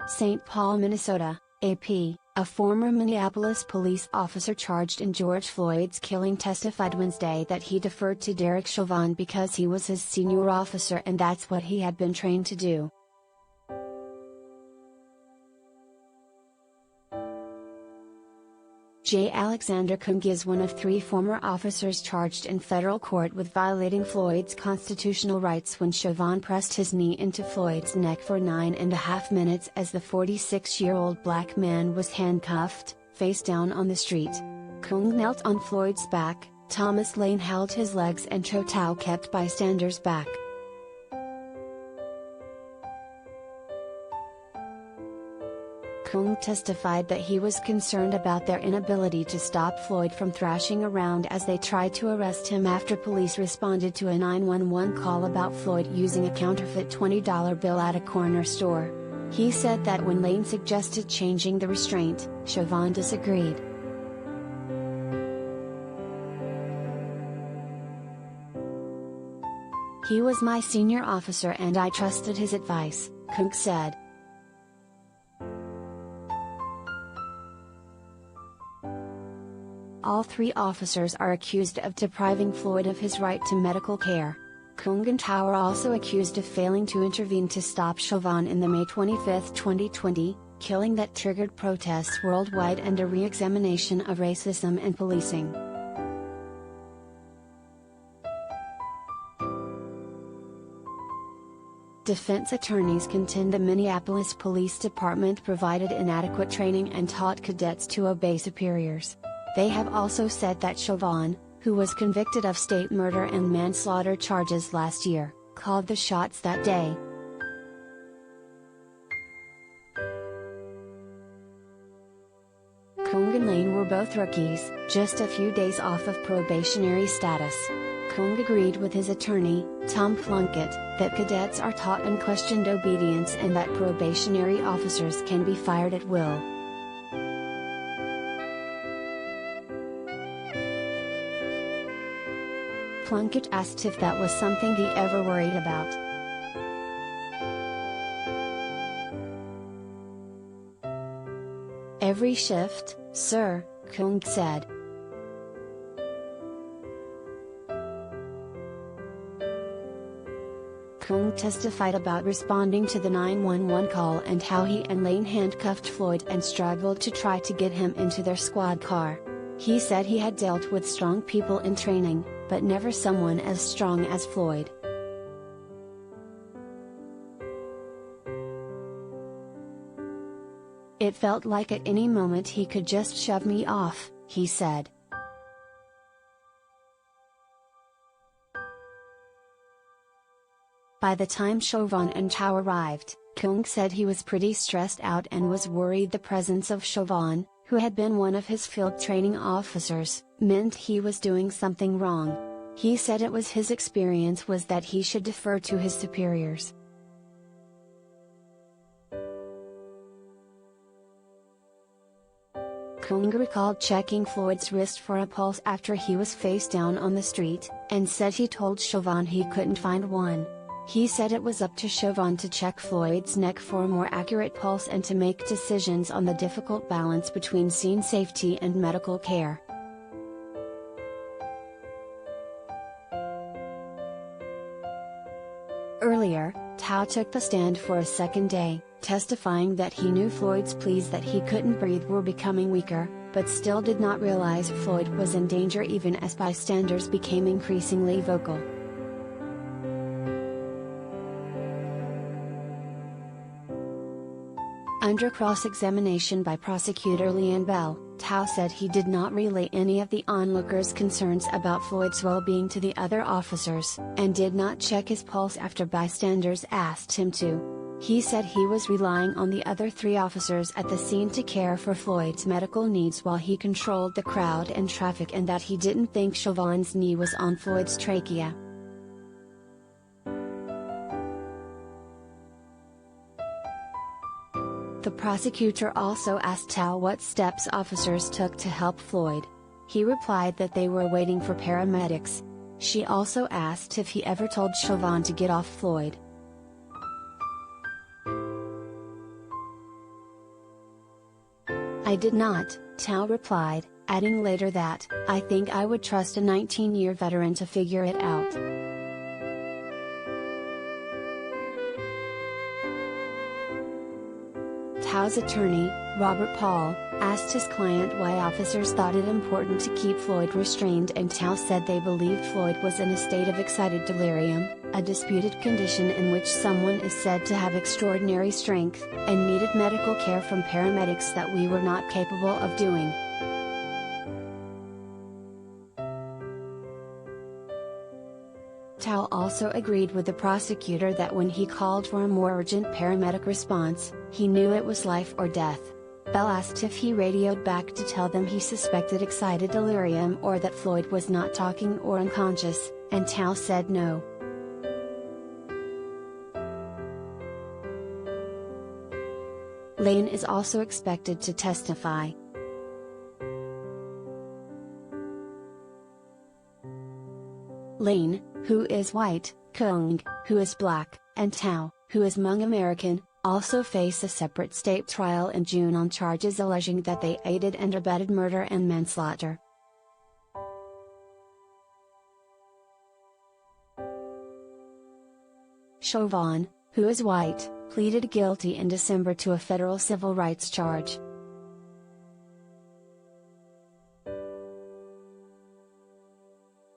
St. Paul, Minnesota, AP, a former Minneapolis police officer charged in George Floyd's killing testified Wednesday that he deferred to Derek Chauvin because he was his senior officer and that's what he had been trained to do. J. Alexander Kueng is one of 3 former officers charged in federal court with violating Floyd's constitutional rights when Chauvin pressed his knee into Floyd's neck for 9.5 minutes as the 46-year-old black man was handcuffed, face down on the street. Kueng knelt on Floyd's back, Thomas Lane held his legs and Cho Tao kept bystanders back. Kueng testified that he was concerned about their inability to stop Floyd from thrashing around as they tried to arrest him after police responded to a 911 call about Floyd using a counterfeit $20 bill at a corner store. He said that when Lane suggested changing the restraint, Chauvin disagreed. "He was my senior officer and I trusted his advice," Kueng said. All 3 officers are accused of depriving Floyd of his right to medical care. Kueng and Tao are also accused of failing to intervene to stop Chauvin in the May 25, 2020, killing that triggered protests worldwide and a re-examination of racism and policing. Defense attorneys contend the Minneapolis Police Department provided inadequate training and taught cadets to obey superiors. They have also said that Chauvin, who was convicted of state murder and manslaughter charges last year, called the shots that day. Kueng and Lane were both rookies, just a few days off of probationary status. Kueng agreed with his attorney, Tom Plunkett, that cadets are taught unquestioned obedience and that probationary officers can be fired at will. Plunkett asked if that was something he ever worried about. "Every shift, sir," Kueng said. Kueng testified about responding to the 911 call and how he and Lane handcuffed Floyd and struggled to try to get him into their squad car. He said he had dealt with strong people in training, but never someone as strong as Floyd. "It felt like at any moment he could just shove me off," he said. By the time Chauvin and Tao arrived, Kueng said he was pretty stressed out and was worried the presence of Chauvin, who had been one of his field training officers, meant he was doing something wrong. He said it was his experience was that he should defer to his superiors. Kueng recalled checking Floyd's wrist for a pulse after he was face down on the street, and said he told Chauvin he couldn't find one. He said it was up to Chauvin to check Floyd's neck for a more accurate pulse and to make decisions on the difficult balance between scene safety and medical care. Earlier, Tao took the stand for a second day, testifying that he knew Floyd's pleas that he couldn't breathe were becoming weaker, but still did not realize Floyd was in danger even as bystanders became increasingly vocal. Under cross-examination by prosecutor Leanne Bell, Tao said he did not relay any of the onlookers' concerns about Floyd's well-being to the other officers, and did not check his pulse after bystanders asked him to. He said he was relying on the other 3 officers at the scene to care for Floyd's medical needs while he controlled the crowd and traffic and that he didn't think Chauvin's knee was on Floyd's trachea. The prosecutor also asked Tao what steps officers took to help Floyd. He replied that they were waiting for paramedics. She also asked if he ever told Chauvin to get off Floyd. "I did not," Tao replied, adding later that, "I think I would trust a 19-year veteran to figure it out." Tao's attorney, Robert Paul, asked his client why officers thought it important to keep Floyd restrained, and Tao said they believed Floyd was in a state of excited delirium, a disputed condition in which someone is said to have extraordinary strength, and needed medical care from paramedics that we were not capable of doing. Tao also agreed with the prosecutor that when he called for a more urgent paramedic response, he knew it was life or death. Bell asked if he radioed back to tell them he suspected excited delirium or that Floyd was not talking or unconscious, and Tao said no. Lane is also expected to testify. Lane, who is white, Kueng, who is black, and Tao, who is Hmong American, also face a separate state trial in June on charges alleging that they aided and abetted murder and manslaughter. Chauvin, who is white, pleaded guilty in December to a federal civil rights charge.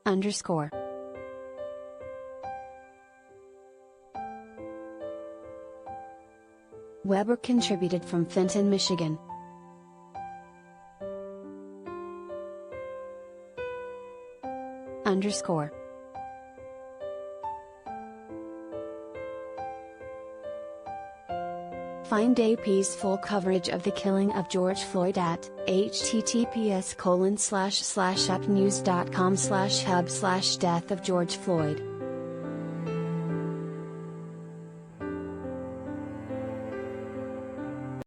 _ Weber contributed from Fenton, Michigan. _ Find AP's full coverage of the killing of George Floyd at https://upnews.com/hub/death of George Floyd.